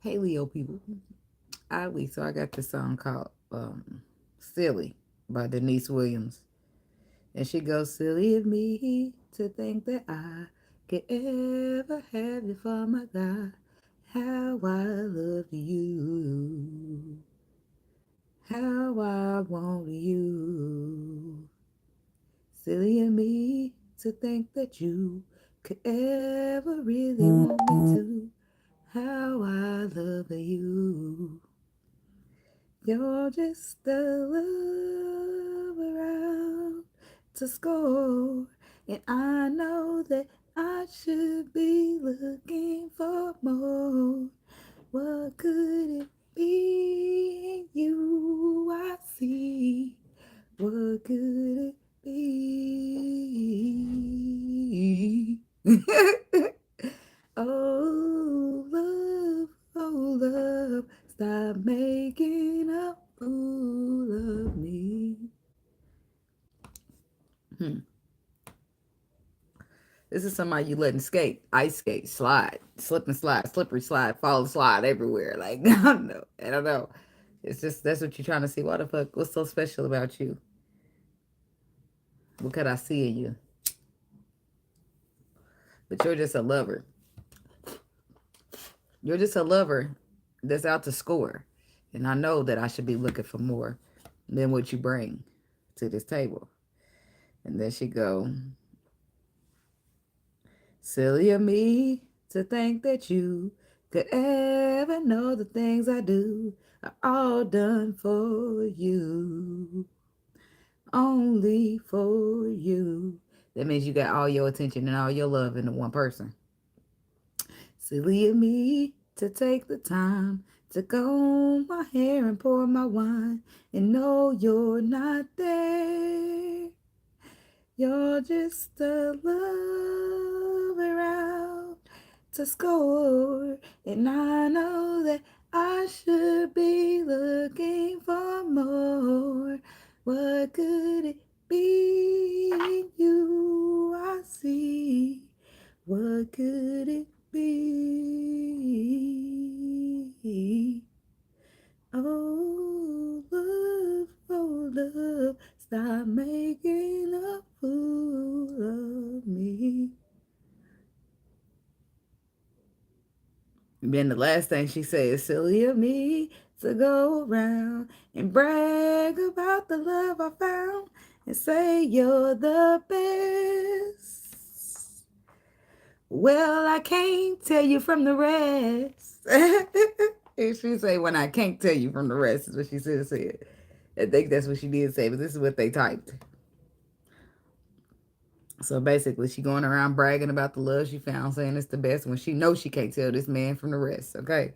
Hey, Leo people. So I got this song called Silly by Denise Williams. And she goes, silly of me to think that I could ever have you for my God. How I love you. How I want you. Silly of me to think that you could ever really want me to. How I love you. You're just a love around to score. And I know that I should be looking for more. What could it be in you I see? What could it be? Oh love, stop making a fool of me. Hmm. This is somebody you letting skate, ice skate, slide, slip and slide, slippery slide, fall and slide everywhere. Like, I don't know. It's just, that's what you're trying to see. What the fuck? What's so special about you? What could I see in you? But you're just a lover. You're just a lover that's out to score. And I know that I should be looking for more than what you bring to this table. And then she go, silly of me to think that you could ever know the things I do are all done for you. Only for you. That means you got all your attention and all your love into one person. Silly of me to take the time to comb my hair and pour my wine and know you're not there. You're just a love around to score. And I know that I should be looking for more. What could it be in you I see? What could it be? Oh love, stop making a fool of me. And then the last thing she says, silly of me to go around and brag about the love I found and say you're the best. Well, I can't tell you from the rest. And she say, when I can't tell you from the rest, is what she said. I think that's what she did say, but this is what they typed. So basically, she going around bragging about the love she found, saying it's the best when she knows she can't tell this man from the rest, okay?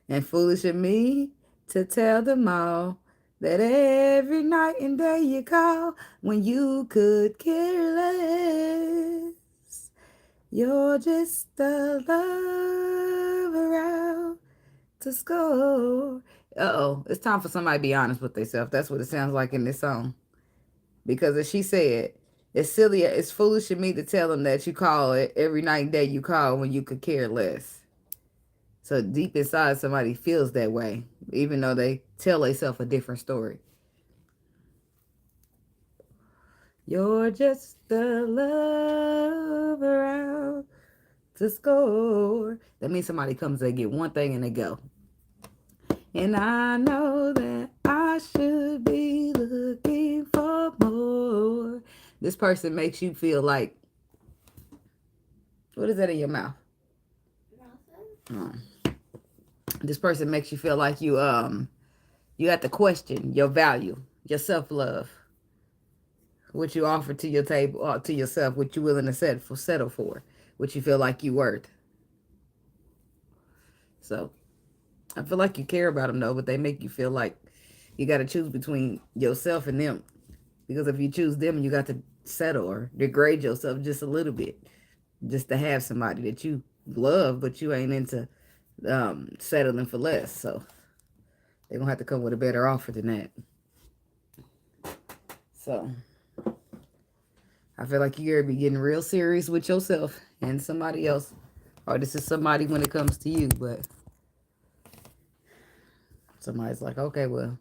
And foolish of me to tell them all that every night and day you call when you could care less. You're just a love around to score. Uh-oh, it's time for somebody to be honest with themselves. That's what it sounds like in this song. Because as she said, it's silly, it's foolish of me to tell them that you call it every night and day you call when you could care less. So deep inside, somebody feels that way, even though they tell themselves a different story. You're just a love around to score. That means somebody comes, they get one thing and they go. And I know that I should be looking for more. This person makes you feel like, what is that in your mouth? Oh. This person makes you feel like you have to question your value, your self-love, what you offer to your table, or to yourself, what you're willing to settle for, what you feel like you worth. So I feel like you care about them though, but they make you feel like you got to choose between yourself and them. Because if you choose them, you got to settle or degrade yourself just a little bit, just to have somebody that you love, but you ain't into settling for less. So they're gonna have to come with a better offer than that. So I feel like you're gonna be getting real serious with yourself and somebody else, or this is somebody when it comes to you. But Somebody's like, okay, well,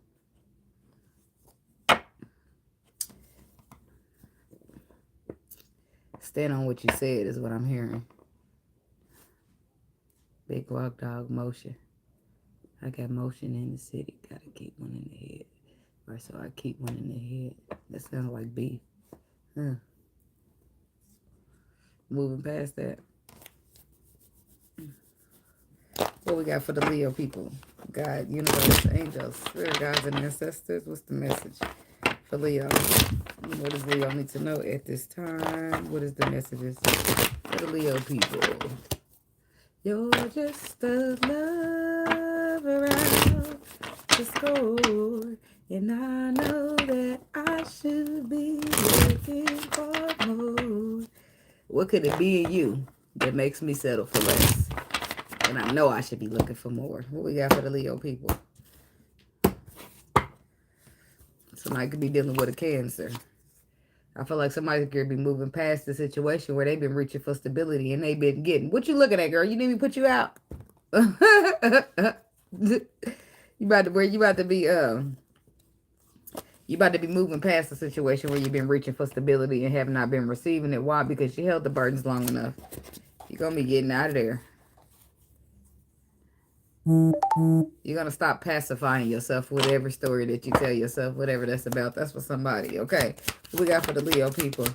stand on what you said is what I'm hearing. Big walk dog motion. I got motion in the city. Gotta keep one in the head. Or so I keep one in the head. That sounds like beef. Huh. Moving past that. What we got for the Leo people? God, universe, angels, spirit guides, and ancestors. What's the message for Leo? What does Leo need to know at this time? What is the messages for the Leo people? You're just a love around to score. And I know that I should be looking for more. What could it be in you that makes me settle for less? And I know I should be looking for more. What we got for the Leo people? Somebody could be dealing with a Cancer. I feel like somebody could be moving past the situation where they've been reaching for stability and they've been getting. What you looking at, girl? You need me to put you out? You about to be moving past the situation where you've been reaching for stability and have not been receiving it. Why? Because you held the burdens long enough. You're gonna be getting out of there. You're gonna stop pacifying yourself with every story that you tell yourself, whatever that's about. That's for somebody, okay? What we got for the Leo people?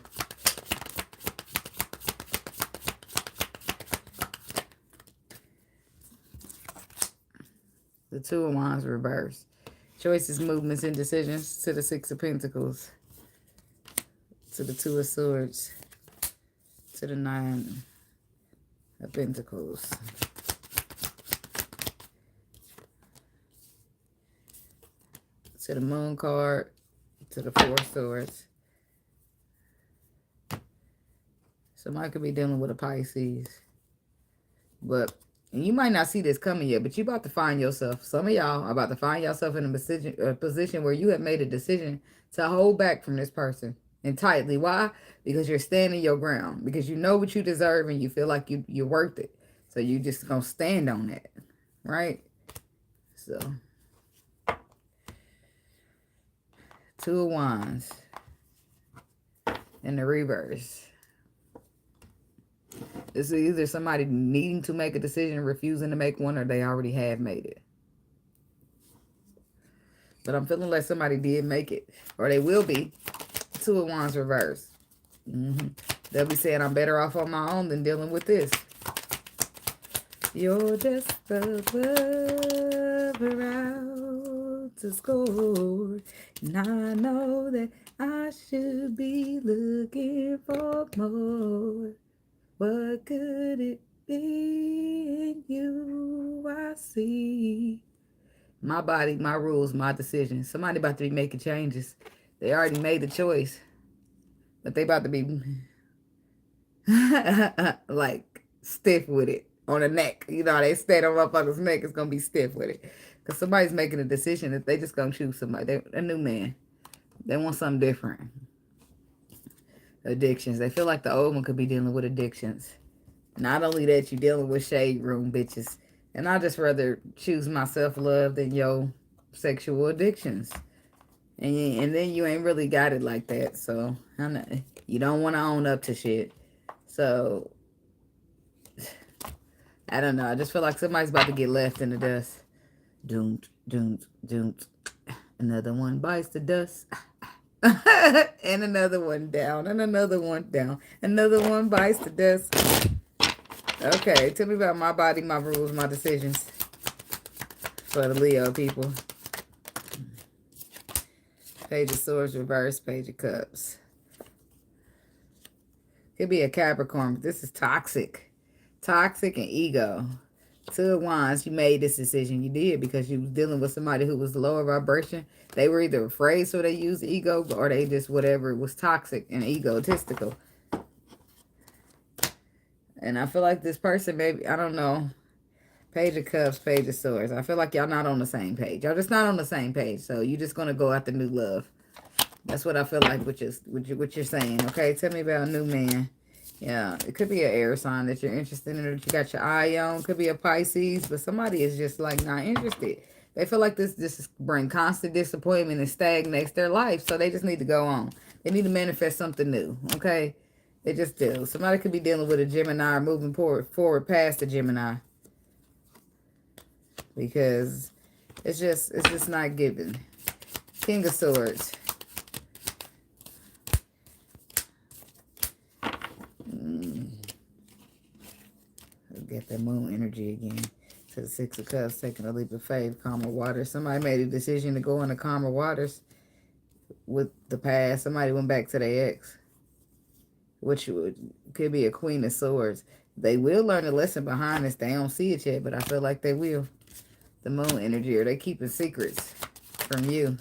The Two of Wands reverse. Choices, movements, and decisions to the Six of Pentacles. To the Two of Swords. To the Nine of Pentacles. To the Moon card. To the Four of Swords. Somebody could be dealing with a Pisces. But and you might not see this coming yet, but you about to find yourself. Some of y'all are about to find yourself in a position where you have made a decision to hold back from this person entirely. Why? Because you're standing your ground. Because you know what you deserve and you feel like you're worth it. So you just gonna stand on that. Right? So Two of Wands in the reverse. It's either somebody needing to make a decision, refusing to make one, or they already have made it. But I'm feeling like somebody did make it, or they will be. Two of Wands reverse. They'll be saying, I'm better off on my own than dealing with this. You're just a lover out to score. And I know that I should be looking for more. What could it be in you I see? My body, my rules, my decisions. Somebody about to be making changes. They already made the choice. But they about to be like stiff with it on the neck. You know, they stand on motherfucker's neck. It's going to be stiff with it. Because somebody's making a decision that they just going to choose somebody. A new man. They want something different. Addictions. They feel like the old one could be dealing with addictions. Not only that, you're dealing with shade room bitches. And I just rather choose my self-love than your sexual addictions. And then you ain't really got it like that. So, you don't want to own up to shit. So, I don't know. I just feel like somebody's about to get left in the dust. Doomed, doomed, doomed. Another one bites the dust. And another one down. And another one down. Another one bites the dust. Okay, tell me about my body, my rules, my decisions. For the Leo people. Page of Swords reverse, Page of Cups. Could be a Capricorn, but this is toxic. Toxic and ego. Two of Wands, you made this decision. You did because you was dealing with somebody who was lower vibration. They were either afraid, so they used ego, or they just whatever was toxic and egotistical. And I feel like this person, maybe, I don't know. Page of Cups, Page of Swords. I feel like y'all not on the same page. Y'all just not on the same page. So you just going to go after new love. That's what I feel like what you're saying. Okay, tell me about a new man. Yeah, it could be an air sign that you're interested in or that you got your eye on. Could be a Pisces, but somebody is just like not interested. They feel like this bring constant disappointment and stagnates their life. So they just need to go on. They need to manifest something new. Okay? They just do. Somebody could be dealing with a Gemini or moving forward past the Gemini. Because it's just not given. King of Swords. Get that moon energy again. To the Six of Cups, taking a leap of faith, calmer waters. Somebody made a decision to go into calmer waters with the past. Somebody went back to their ex, which could be a Queen of Swords. They will learn a lesson behind this. They don't see it yet, but I feel like they will. The moon energy, or they keeping secrets from you.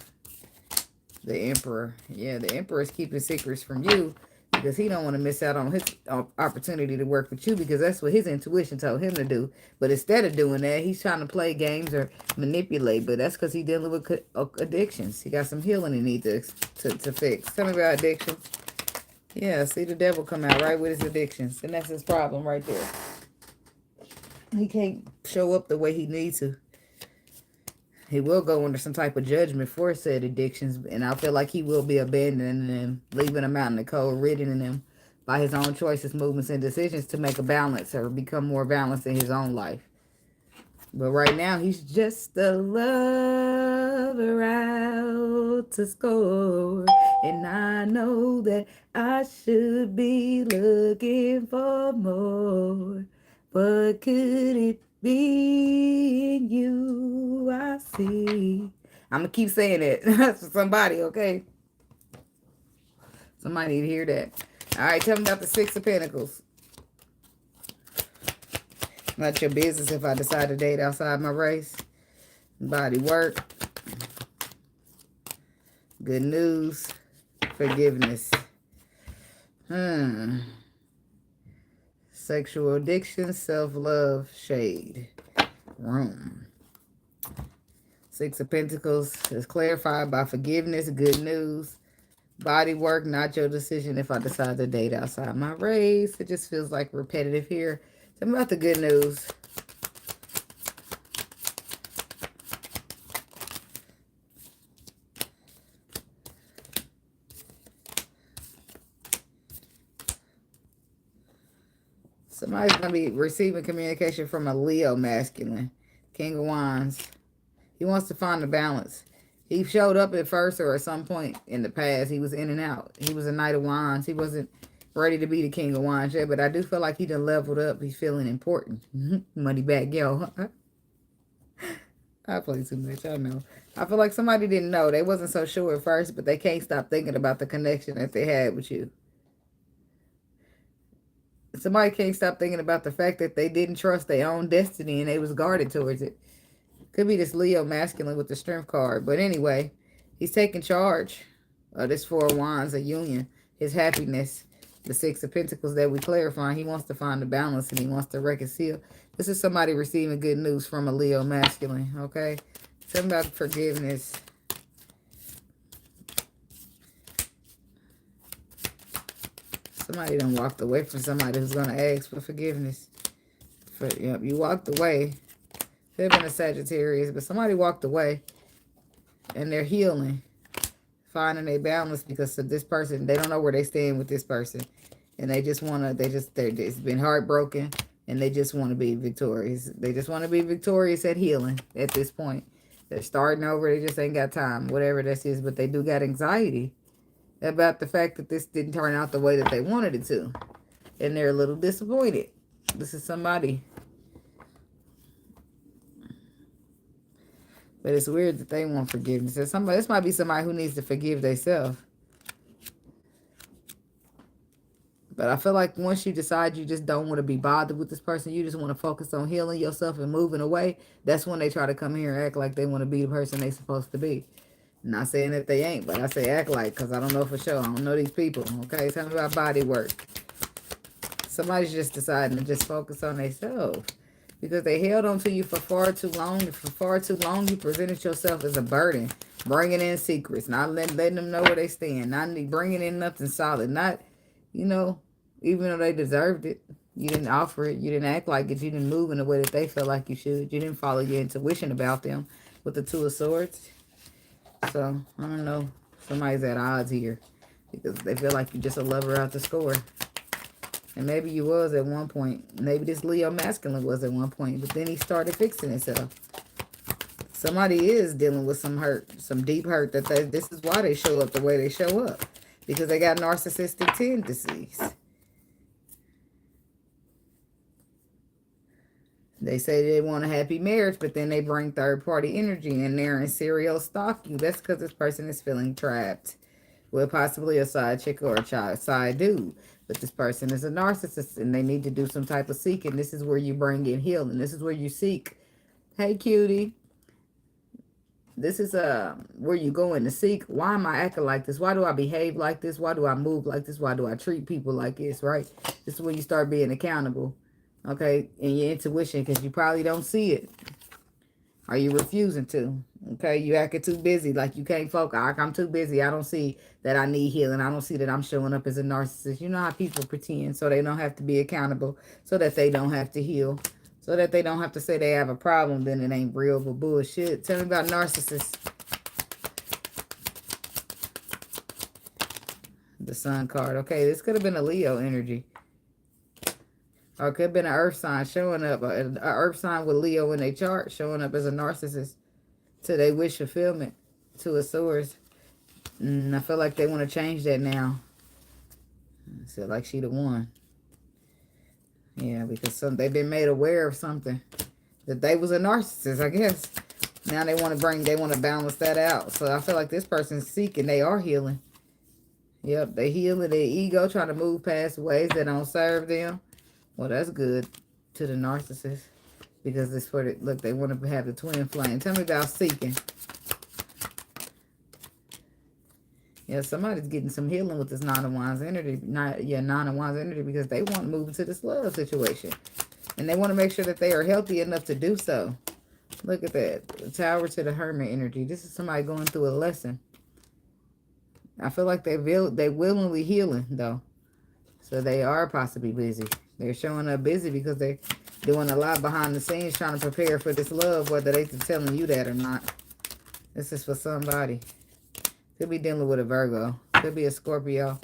The Emperor. Yeah, the Emperor is keeping secrets from you because he don't want to miss out on his opportunity to work with you, because that's what his intuition told him to do. But instead of doing that, he's trying to play games or manipulate. But that's because he's dealing with addictions. He got some healing he needs to fix. Tell me about addictions. Yeah, see the devil come out right with his addictions. And that's his problem right there. He can't show up the way he needs to. He will go under some type of judgment for said addictions, and I feel like he will be abandoning them, leaving them out in the cold, ridding them by his own choices, movements, and decisions to make a balance or become more balanced in his own life. But right now, he's just a lover out to score, and I know that I should be looking for more. But could it be in you I see? I'm going to keep saying it. That's for somebody, okay? Somebody need to hear that. All right, tell me about the Six of Pentacles. Not your business if I decide to date outside my race. Body work. Good news. Forgiveness. Sexual addiction, self-love, shade, room. Six of Pentacles is clarified by forgiveness, good news. Body work, not your decision if I decide to date outside my race. It just feels like repetitive here. Tell me about the good news. Somebody's going to be receiving communication from a Leo masculine. King of Wands. He wants to find the balance. He showed up at first or at some point in the past. He was in and out. He was a Knight of Wands. He wasn't ready to be the King of Wands yet, but I do feel like he done leveled up. He's feeling important. Money back, yo. I play too much, I know. I feel like somebody didn't know. They wasn't so sure at first, but they can't stop thinking about the connection that they had with you. Somebody can't stop thinking about the fact that they didn't trust their own destiny and they was guarded towards it. Could be this Leo masculine with the Strength card. But anyway, he's taking charge of this Four of Wands, a union. His happiness, the Six of Pentacles that we clarify. He wants to find the balance and he wants to reconcile. This is somebody receiving good news from a Leo masculine, okay? Something about forgiveness. Somebody done walked away from somebody who's going to ask for forgiveness. Yep, you walked away. Could have been a Sagittarius, but somebody walked away. And they're healing. Finding a balance because of this person. They don't know where they stand with this person. And they just want to, it's been heartbroken. And they just want to be victorious. They just want to be victorious at healing at this point. They're starting over. They just ain't got time. Whatever this is. But they do got anxiety about the fact that this didn't turn out the way that they wanted it to. And they're a little disappointed. This is somebody. But it's weird that they want forgiveness. This might be somebody who needs to forgive themselves. But I feel like once you decide you just don't want to be bothered with this person, you just want to focus on healing yourself and moving away, that's when they try to come here and act like they want to be the person they're supposed to be. Not saying that they ain't, but I say act like, because I don't know for sure. I don't know these people, okay? Tell me about body work. Somebody's just deciding to just focus on themselves. Because they held on to you for far too long. And for far too long, you presented yourself as a burden. Bringing in secrets. Not letting them know where they stand. Not bringing in nothing solid. Not, even though they deserved it. You didn't offer it. You didn't act like it. You didn't move in the way that they felt like you should. You didn't follow your intuition about them. with the Two of Swords. So, I don't know. Somebody's at odds here. Because they feel like you're just a lover out the score. And maybe you was at one point. Maybe this Leo masculine was at one point. But then he started fixing himself. Somebody is dealing with some hurt. Some deep hurt. This is why they show up the way they show up. Because they got narcissistic tendencies. They say they want a happy marriage, but then they bring third-party energy and they're in serial stalking. That's because this person is feeling trapped with possibly a side chick or a side dude. But this person is a narcissist and they need to do some type of seeking. This is where you bring in healing. This is where you seek. Hey, cutie. This is where you go in to seek. Why am I acting like this? Why do I behave like this? Why do I move like this? Why do I treat people like this, right? This is when you start being accountable, okay, in your intuition, because you probably don't see it. Are you refusing to? Okay, you acting too busy, like you can't focus. I'm too busy. I don't see that I need healing. I don't see that I'm showing up as a narcissist. You know how people pretend so they don't have to be accountable, so that they don't have to heal. So that they don't have to say they have a problem, then it ain't real but bullshit. Tell me about narcissists. The Sun card. Okay, this could have been a Leo energy. Or it could have been an Earth sign showing up. An Earth sign with Leo in their chart showing up as a narcissist to their wish fulfillment. Two of Swords. I feel like they want to change that now. So like she the one. Yeah, because they've been made aware of something. That they was a narcissist, I guess. Now they want to balance that out. So I feel like this person's seeking. They are healing. Yep, they healing their ego, trying to move past ways that don't serve them. Well, that's good to the narcissist. Because it's for the, look, they want to have the twin flame. Tell me about seeking. Yeah, somebody's getting some healing with this Nine of Wands energy. Nine of Wands energy, because they want to move into this love situation. And they want to make sure that they are healthy enough to do so. Look at that. The Tower to the Hermit energy. This is somebody going through a lesson. I feel like they willingly healing, though. So they are possibly busy. They're showing up busy because they're doing a lot behind the scenes trying to prepare for this love, whether they're telling you that or not. This is for somebody. Could be dealing with a Virgo. Could be a Scorpio.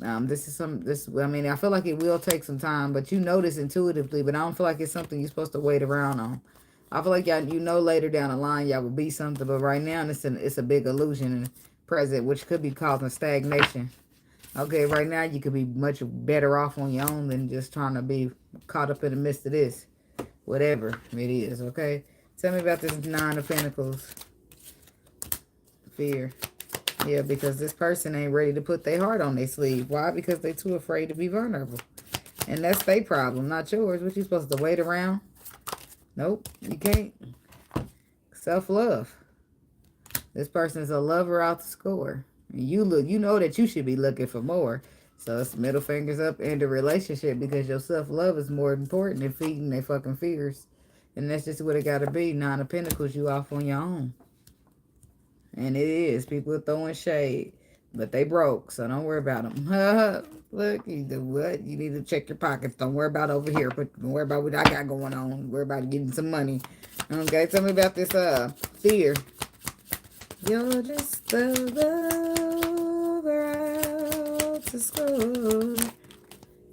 I mean, I feel like it will take some time, but you know this intuitively, but I don't feel like it's something you're supposed to wait around on. I feel like y'all, you know, later down the line, y'all will be something, but right now, it's a big illusion in the present, which could be causing stagnation. Okay, right now, you could be much better off on your own than just trying to be caught up in the midst of this. Whatever it is, okay? Tell me about this Nine of Pentacles. Fear. Yeah, because this person ain't ready to put their heart on their sleeve. Why? Because they're too afraid to be vulnerable. And that's their problem, not yours. What, you supposed to wait around? Nope, you can't. Self-love. This person is a lover out the score. You know that you should be looking for more. So it's middle fingers up in the relationship, because your self-love is more important than feeding their fucking fears. And that's just what it got to be. Nine of Pentacles, you off on your own. And it is. People are throwing shade. But they broke, so don't worry about them. Look, you do what? You need to check your pockets. Don't worry about over here. But don't worry about what I got going on. Worry about getting some money. Okay, tell me about this fear. You're just a lover out to score.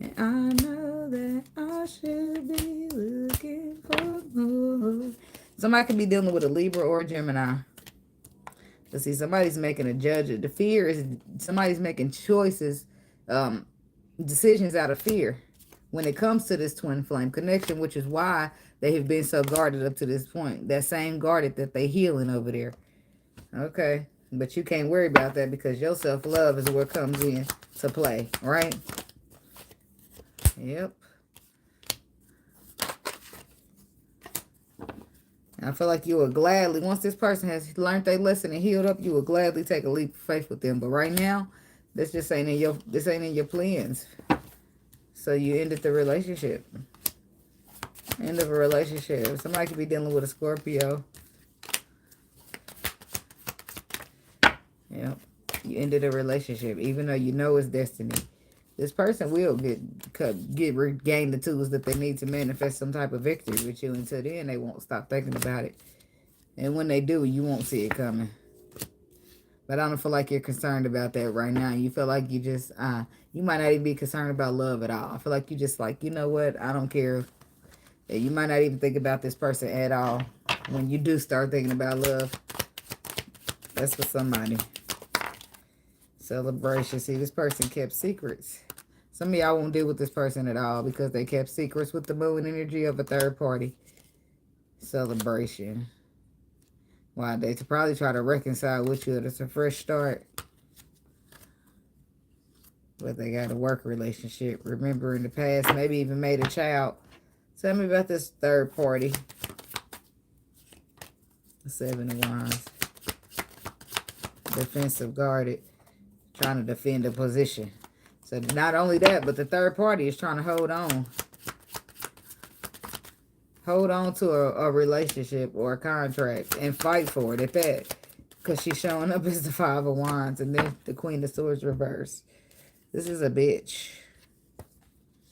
And I know that I should be looking for more. Somebody could be dealing with a Libra or a Gemini. But see, somebody's making a judgment. The fear is somebody's making choices, decisions out of fear when it comes to this twin flame connection, which is why they have been so guarded up to this point. That same guarded that they healing over there. Okay. But you can't worry about that, because your self-love is where it comes in to play, right? Yep. I feel like you will gladly, once this person has learned their lesson and healed up, you will gladly take a leap of faith with them. But right now, this ain't in your plans. So you ended the relationship. End of a relationship. Somebody could be dealing with a Scorpio. Yep. You ended a relationship, even though you know it's destiny. This person will regain the tools that they need to manifest some type of victory with you. Until then, they won't stop thinking about it. And when they do, you won't see it coming. But I don't feel like you're concerned about that right now. You feel like you just, you might not even be concerned about love at all. I feel like you just like, you know what? I don't care. You might not even think about this person at all. When you do start thinking about love, that's for somebody. Celebration. See, this person kept secrets. Some of y'all won't deal with this person at all because they kept secrets with the moon energy of a third party. Celebration. Why? They probably try to reconcile with you. It's a fresh start. But they got a work relationship. Remember in the past, maybe even made a child. Tell me about this third party. The Seven of Wands. Defensive, guarded. Trying to defend a position. So not only that, but the third party is trying to hold on. Hold on to a relationship or a contract and fight for it at that. Because she's showing up as the Five of Wands and then the Queen of Swords reversed. This is a bitch.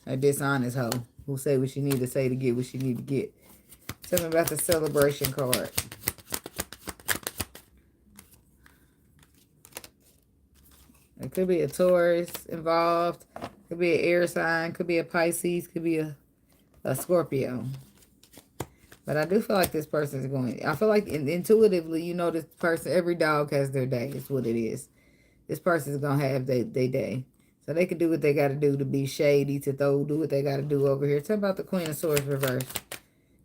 A dishonest hoe who say what she need to say to get what she need to get. Tell me about the celebration card. It could be a Taurus involved. Could be an air sign. Could be a Pisces. Could be a Scorpio. But I do feel like this person is going... I feel like intuitively, you know this person... Every dog has their day. It's what it is. This person is going to have their day. So they can do what they got to do to be shady, to do what they got to do over here. Tell about the Queen of Swords reverse.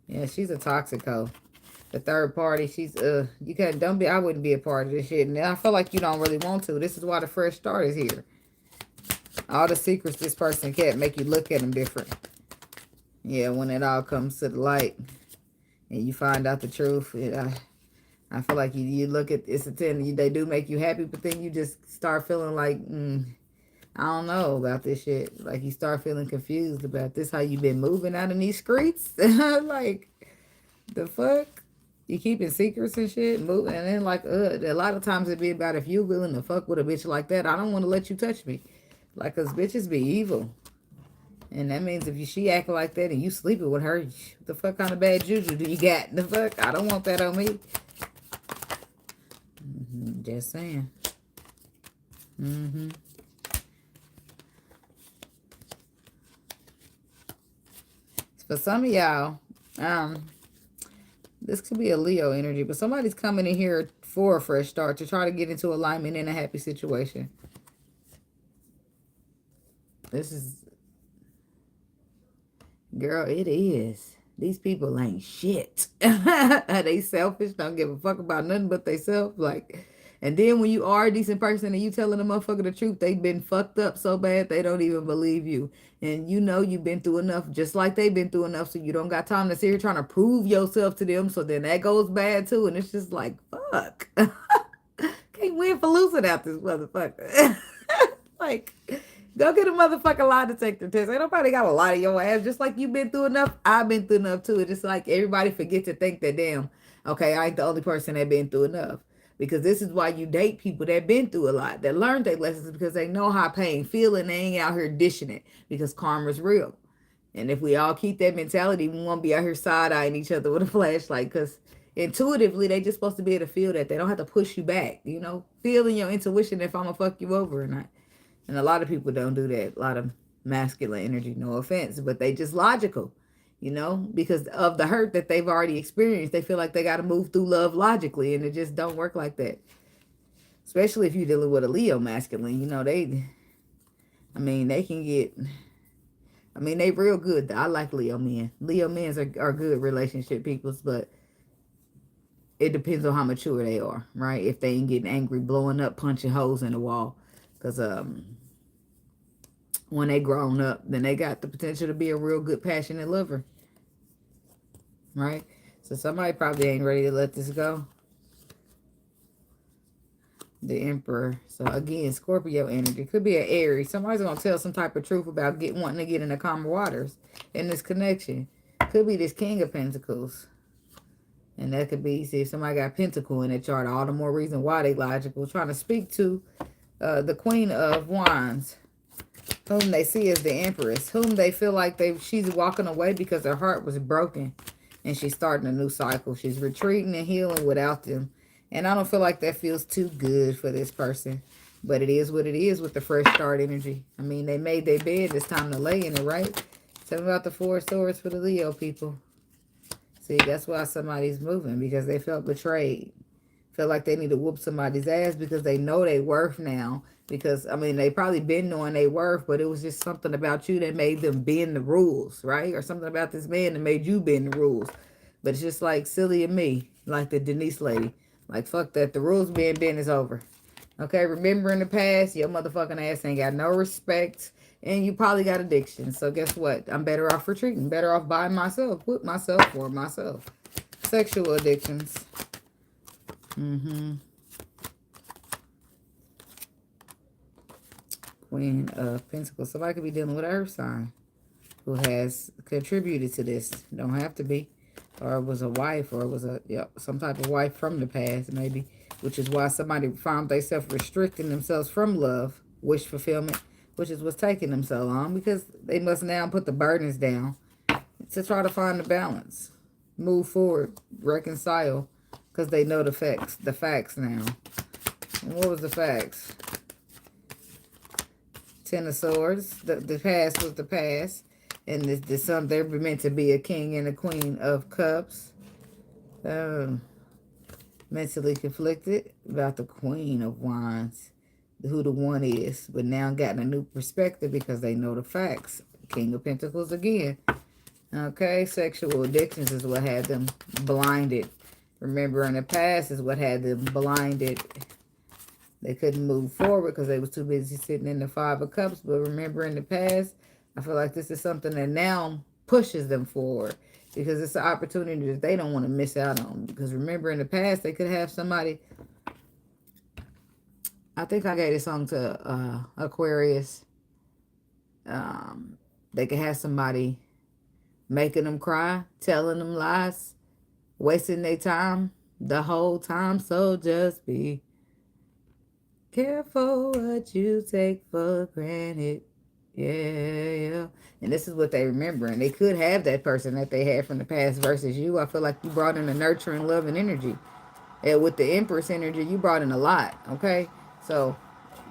Yeah, she's a toxic hoe. The third party, she's... You can't... Don't be... I wouldn't be a part of this shit. And I feel like you don't really want to. This is why the fresh start is here. All the secrets this person kept make you look at them different. Yeah, when it all comes to the light... And you find out the truth. I feel like you look at it's a 10. They do make you happy, but then you just start feeling like, I don't know about this shit. Like you start feeling confused about this. How you been moving out in these streets? Like, the fuck? You keeping secrets and shit, moving, and then like, a lot of times it be about if you willing to fuck with a bitch like that, I don't want to let you touch me. Like, cause bitches be evil. And that means if she acting like that and you sleeping with her, the fuck kind of bad juju do you got? The fuck? I don't want that on me. Just saying. For some of y'all, this could be a Leo energy, but somebody's coming in here for a fresh start to try to get into alignment in a happy situation. This is... Girl, it is. These people ain't shit. They selfish, don't give a fuck about nothing but they self. Like, and then when you are a decent person and you telling a motherfucker the truth, they've been fucked up so bad they don't even believe you. And you know you've been through enough, just like they've been through enough, so you don't got time to sit here trying to prove yourself to them. So then that goes bad too. And it's just like, fuck. Can't win for losing out this motherfucker. Like... Go get a motherfucking lie detector test. Ain't nobody got a lie to your ass. Just like you've been through enough, I've been through enough too. It's just like everybody forget to think that, damn, okay, I ain't the only person that been through enough. Because this is why you date people that been through a lot, that learned their lessons because they know how pain feel and they ain't out here dishing it because karma's real. And if we all keep that mentality, we won't be out here side-eyeing each other with a flashlight because intuitively, they just supposed to be able to feel that. They don't have to push you back, you know? Feeling your intuition if I'm going to fuck you over or not. And a lot of people don't do that. A lot of masculine energy, no offense, but they just logical, you know, because of the hurt that they've already experienced. They feel like they got to move through love logically, and it just don't work like that. Especially if you're dealing with a Leo masculine, you know, they can get, they real good. I like Leo men. Leo men are good relationship peoples, but it depends on how mature they are, right? If they ain't getting angry, blowing up, punching holes in the wall. Because when they grown up, then they got the potential to be a real good, passionate lover. Right? So somebody probably ain't ready to let this go. The Emperor. So again, Scorpio energy. Could be an Aries. Somebody's going to tell some type of truth about wanting to get in the calmer waters in this connection. Could be this King of Pentacles. And that could be, see, if somebody got Pentacle in their chart, all the more reason why they logical. Trying to speak to the Queen of Wands, whom they see as the Empress, whom they feel like she's walking away because her heart was broken and she's starting a new cycle. She's retreating and healing without them. And I don't feel like that feels too good for this person. But it is what it is with the fresh start energy. I mean, they made their bed. It's time to lay in it, right? Tell me about the Four of Swords for the Leo people. See, that's why somebody's moving, because they felt betrayed. Feel like they need to whoop somebody's ass because they know they worth now. Because, I mean, they probably been knowing they worth, but it was just something about you that made them bend the rules, right? Or something about this man that made you bend the rules. But it's just like silly of me, like the Denise lady. Like, fuck that. The rules being bent is over. Okay, remember in the past, your motherfucking ass ain't got no respect. And you probably got addiction. So guess what? I'm better off retreating. Better off buying myself. Put myself for myself. Sexual addictions. Queen of Pentacles. Somebody could be dealing with an earth sign who has contributed to this. Don't have to be. Or it was a wife, or it was a some type of wife from the past, maybe. Which is why somebody found themselves restricting themselves from love, wish fulfillment, which is what's taking them so long, because they must now put the burdens down to try to find the balance. Move forward, reconcile, because they know the facts now. And what was the facts? Ten of Swords. The past was the past. And they're meant to be a king and a queen of cups. Mentally conflicted about the Queen of Wands. Who the one is. But now gotten a new perspective because they know the facts. King of Pentacles again. Okay, sexual addictions is what had them blinded. Remember in the past is what had them blinded. They couldn't move forward because they was too busy sitting in the Five of Cups. But remember in the past, I feel like this is something that now pushes them forward. Because it's an opportunity that they don't want to miss out on. Because remember in the past, they could have somebody. I think I gave this song to Aquarius. They could have somebody making them cry, telling them lies, wasting their time the whole time. So just be careful what you take for granted. Yeah. And this is what they remember. And they could have that person that they had from the past versus you. I feel like you brought in a nurturing, loving energy. And with the Empress energy, you brought in a lot. Okay? So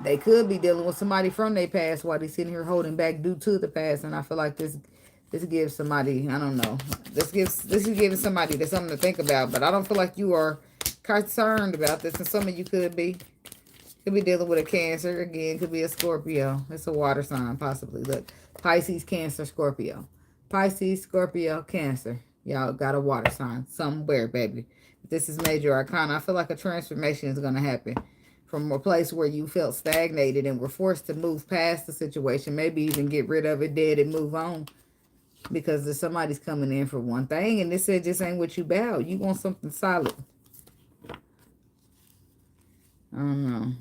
they could be dealing with somebody from their past while they're sitting here holding back due to the past. And I feel like this gives somebody, I don't know. This is giving somebody something to think about. But I don't feel like you are concerned about this. And some of you could be. Could be dealing with a Cancer. Again, could be a Scorpio. It's a water sign, possibly. Look, Pisces, Cancer, Scorpio. Pisces, Scorpio, Cancer. Y'all got a water sign somewhere, baby. This is major arcana. I feel like a transformation is going to happen from a place where you felt stagnated and were forced to move past the situation. Maybe even get rid of it dead and move on. Because there's somebody's coming in for one thing. And this said just ain't what you bow. You want something solid. I don't know.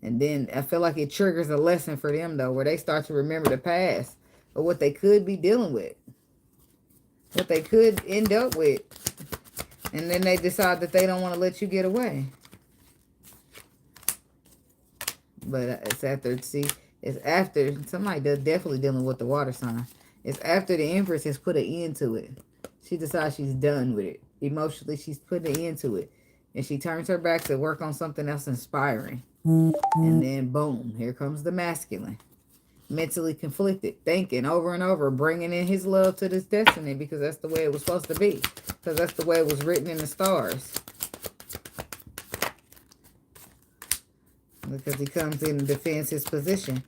And then I feel like it triggers a lesson for them, though, where they start to remember the past or what they could be dealing with, what they could end up with. And then they decide that they don't want to let you get away. But it's after, see, it's after, somebody definitely dealing with the water sign. It's after the Empress has put an end to it. She decides she's done with it. Emotionally, she's putting an end to it. And she turns her back to work on something else inspiring. And then, boom, here comes the masculine. Mentally conflicted, thinking over and over, bringing in his love to this destiny because that's the way it was supposed to be. Because that's the way it was written in the stars. Because he comes in and defends his position.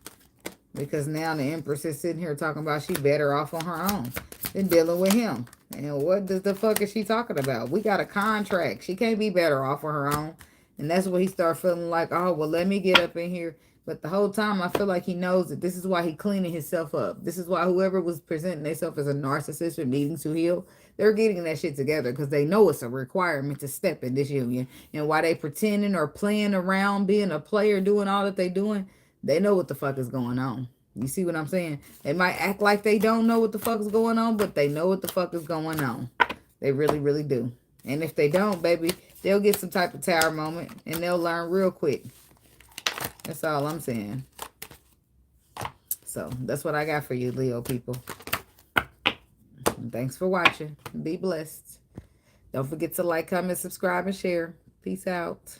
Because now the Empress is sitting here talking about she better off on her own than dealing with him. And what the fuck is she talking about? We got a contract. She can't be better off on her own. And that's when he started feeling like, oh, well, let me get up in here. But the whole time, I feel like he knows that this is why he cleaning himself up. This is why whoever was presenting themselves as a narcissist or needing to heal, they're getting that shit together because they know it's a requirement to step in this union. And while they pretending or playing around, being a player, doing all that they doing, they know what the fuck is going on. You see what I'm saying? They might act like they don't know what the fuck is going on, but they know what the fuck is going on. They really, really do. And if they don't, baby, they'll get some type of tower moment and they'll learn real quick. That's all I'm saying. So that's what I got for you, Leo people. Thanks for watching. Be blessed. Don't forget to like, comment, subscribe, and share. Peace out.